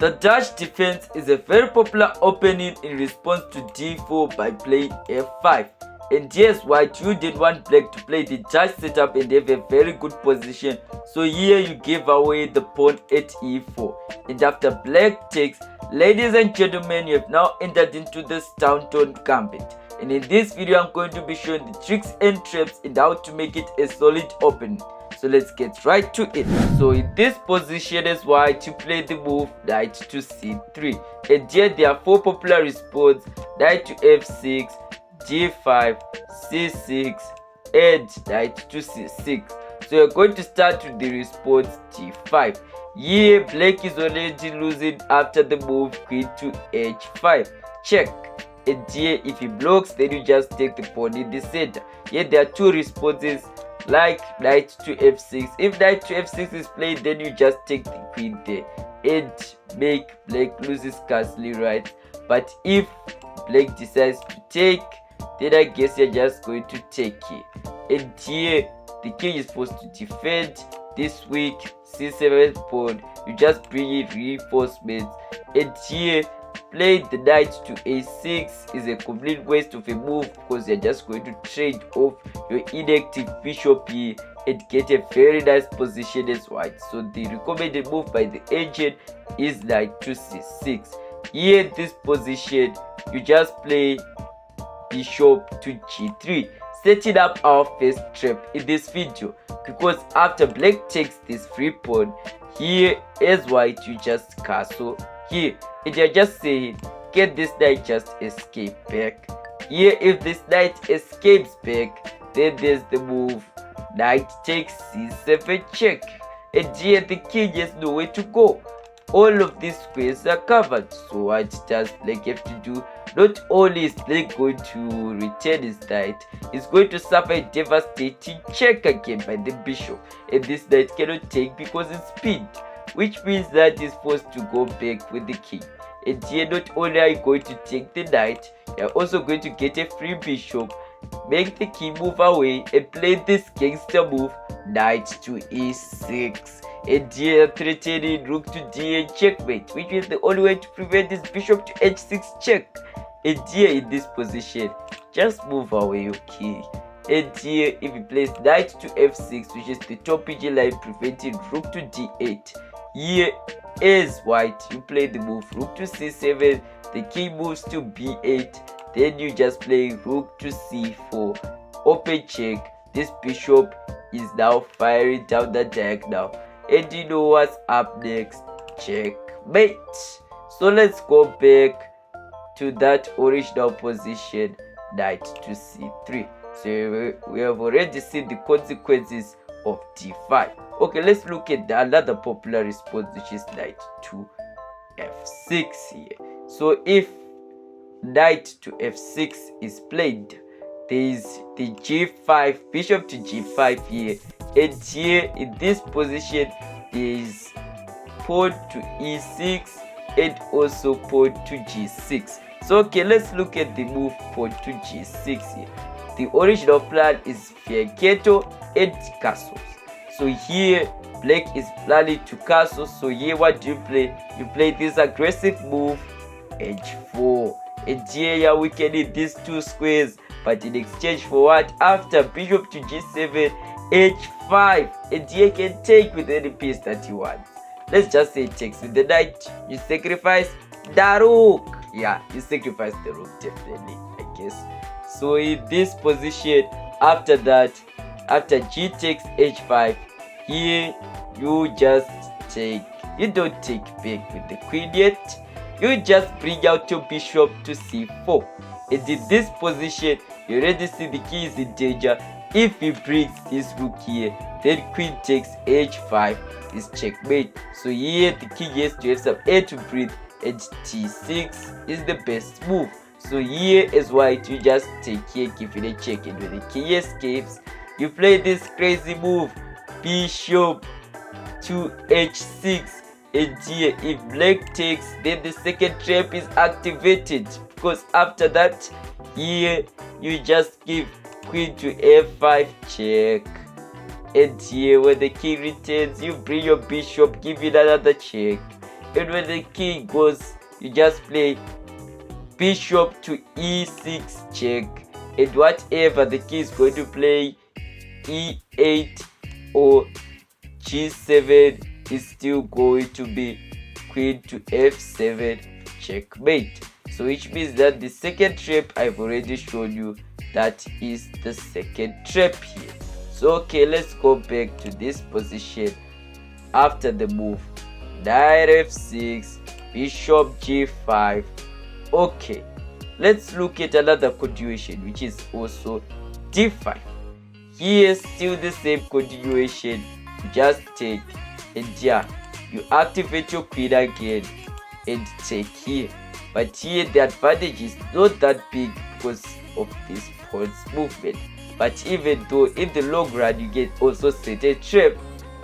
The Dutch defense is a very popular opening in response to d4 by playing f5. And yes, white, you did want black to play the Dutch setup and have a very good position. So here you give away the pawn at e4. And after black takes, ladies and gentlemen, you have now entered into the Staunton Gambit. And in this video, I'm going to be showing the tricks and traps and how to make it a solid opening. So let's get right to it. So in this position as white, you play the move knight to c3. And here there are 4 popular responses: knight to f6, g5, c6, and knight to c6. So you're going to start with the response g5. Here black is already losing after the move queen to h5. Check. And here if he blocks, then you just take the pawn in the center. Here there are 2 responses like knight to f6. If knight to f6 is played, then you just take the queen there and make black lose his castle, right? But if black decides to take, then I guess you're just going to take here. And here the king is supposed to defend this weak c7 pawn. You just bring in reinforcements. And here playing the knight to a6 is a complete waste of a move, because you're just going to trade off your inactive bishop here and get a very nice position as white. So the recommended move by the agent is knight to c6. Here in this position, you just play bishop to g3, setting up our first trap in this video, because after black takes this free pawn, here as white you just castle here, and you're just saying, can this knight just escape back? Here if this knight escapes back, then there's the move knight takes c7 check, and here the king has nowhere to go. All of these squares are covered. So what does black have to do? Not only is black going to return his knight, he's going to suffer a devastating check again by the bishop, and this knight cannot take because it's pinned, which means that he's forced to go back with the king. And here not only are you going to take the knight, you're also going to get a free bishop, make the king move away, and play this gangster move knight to e6. And here threatening rook to d8 checkmate, which is the only way to prevent this bishop to h6 check. And here in this position, just move away your king. And here if he plays knight to f6, which is the top PG line preventing rook to d8, here as white you play the move rook to c7, the king moves to b8, then you just play rook to c4, open check. This bishop is now firing down the diagonal, and you know what's up next? Checkmate. So let's go back to that original position, knight to c3. So we have already seen the consequences of d5. Okay, let's look at another popular response, which is knight to f6 here. So if knight to f6 is played, there is the g5, bishop to g5 here, and here in this position there is pawn to e6 and also pawn to g6. So okay, let's look at the move pawn to g6 here. The original plan is fianchetto and castles. So here black is planning to castle. So here what do you play? You play this aggressive move h4, and here you are weakening these 2 squares, but in exchange for what? After bishop to g7, h5, and here can take with any piece that you want. Let's just say it takes with the knight, you sacrifice the rook. Yeah, you sacrifice the rook, definitely, I guess. So in this position, after that, after g takes h5, here you just take, you don't take back with the queen yet, you just bring out your bishop to c4. And in this position, you already see the king is in danger. If he brings this rook here, then queen takes h5 is checkmate. So here the king has to have some air to breathe, and t6 is the best move. So here as white, you just take here, give it a check, and when the king escapes, you play this crazy move bishop to h6. And here if black takes, then the second trap is activated, because after that here you just give queen to f5 check, and here when the king returns, you bring your bishop, give it another check, and when the king goes, you just play bishop to e6 check, and whatever the king is going to play, e8 or g7, is still going to be queen to f7 checkmate. So which means that the second trap I've already shown you, that is the second trap here. So okay, let's go back to this position after the move knight f6, bishop g5. Okay, let's look at another continuation, which is also d5. Here still the same continuation, you just take, and yeah, you activate your queen again and take here. But here the advantage is not that big because of this pawn's movement. But even though in the long run you get also set a trap,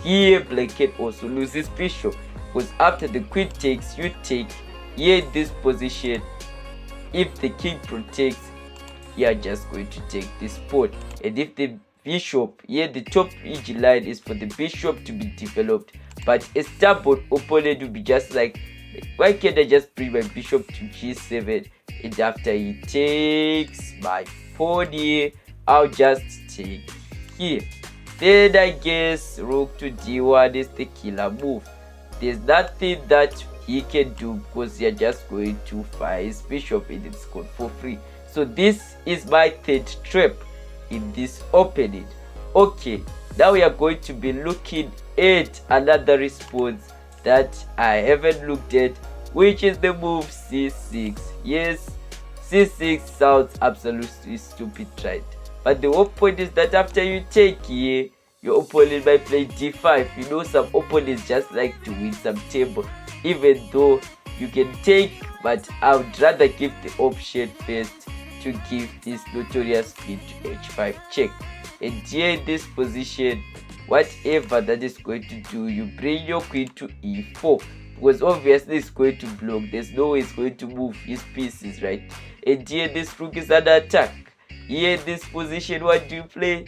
here black can also lose his bishop, because after the queen takes, you take. Here in this position, if the king protects, you are just going to take this pawn. And if the bishop, here the top edge line is for the bishop to be developed, but a stubborn opponent will be just like, why can't I just bring my bishop to g7, and after he takes my pawn here, I'll just take here. Then I guess rook to d1 is the killer move. There's nothing that he can do because you're just going to fire his bishop and it's gone for free. So this is my third trap in this opening. Okay, now we are going to be looking at another response that I haven't looked at, which is the move c6. Yes, c6 sounds absolutely stupid, right? But the whole point is that after you take here, your opponent might play d5. You know, some opponents just like to win some table, even though you can take, but I would rather give the option first to give this notorious queen to h5 check. And here in this position, whatever that is going to do, you bring your queen to e4, because obviously it's going to block. There's no way it's going to move his pieces, right? And here this rook is under attack. Here in this position, what do you play?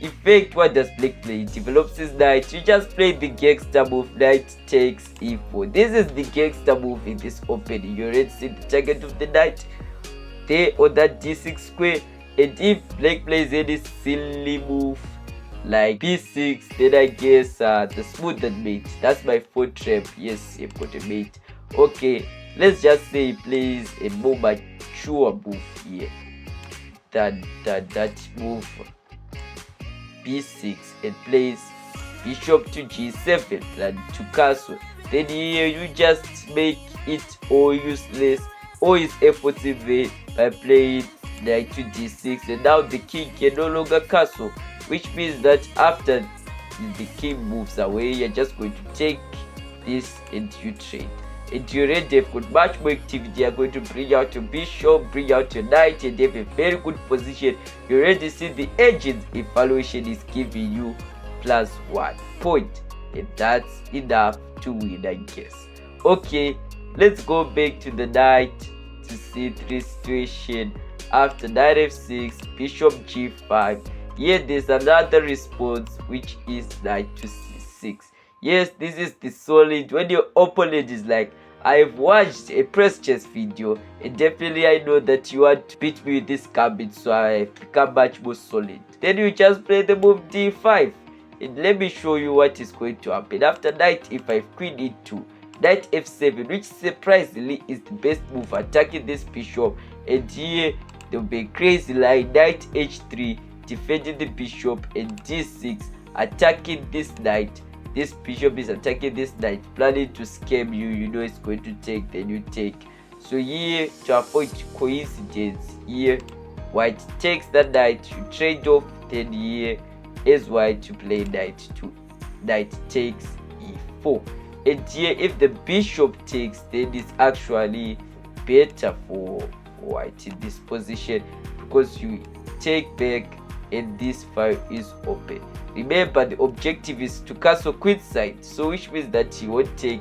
In fact, what does black play? He develops his knight. You just play the gangster move, knight takes e4. This is the gangster move in this opening. You already see the target of the knight there on that d6 square. And if black plays any silly move like b6, then I guess the smoother mate. That's my fourth trap. Yes, I've got a mate. Okay, let's just say he plays a more mature move here. That move b6 and plays bishop to g7 and to castle. Then here you just make it all useless, all his efforts in vain by playing knight to d6, and now the king can no longer castle, which means that after the king moves away, you're just going to take this and you trade. And you already have got much more activity. You're going to bring out your bishop, bring out your knight, and have a very good position. You already see the agent's evaluation is giving you +1 point, and that's enough to win, I guess. Okay, let's go back to the knight to c3 situation. After knight f6, bishop g5. Here there's another response, which is knight to c6. Yes, this is the solid. When your opponent is like, I've watched a press chess video, and definitely I know that you want to beat me with this gambit, so I become much more solid. Then you just play the move d5, and let me show you what is going to happen. After knight e5, queen e2, knight f7, which surprisingly is the best move, attacking this bishop. And here there will be a crazy line, knight h3, defending the bishop, and d6, attacking this knight. This bishop is attacking this knight, planning to scam you. You know it's going to take, then you take. So here, to avoid coincidence, here white takes that knight, you trade off. Then here is white to play knight takes e4. And here if the bishop takes, then it's actually better for white in this position, because you take back and this file is open. Remember, the objective is to castle queenside, so which means that he won't take.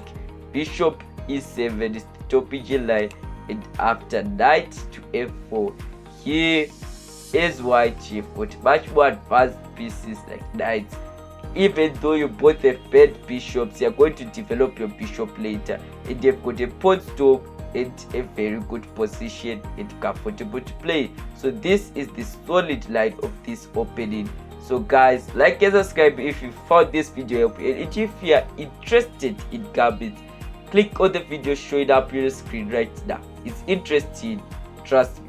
Bishop e7 is the top edge line, and after knight to f4, here is white. You've got much more advanced pieces like knights even though you bought the bad bishops, you're going to develop your bishop later, and you've got a pawn stop and a very good position and comfortable to play. So this is the solid line of this opening. So guys, like and subscribe if you found this video helpful, and if you are interested in Gambit, click on the video showing up on your screen right now. It's interesting, trust me.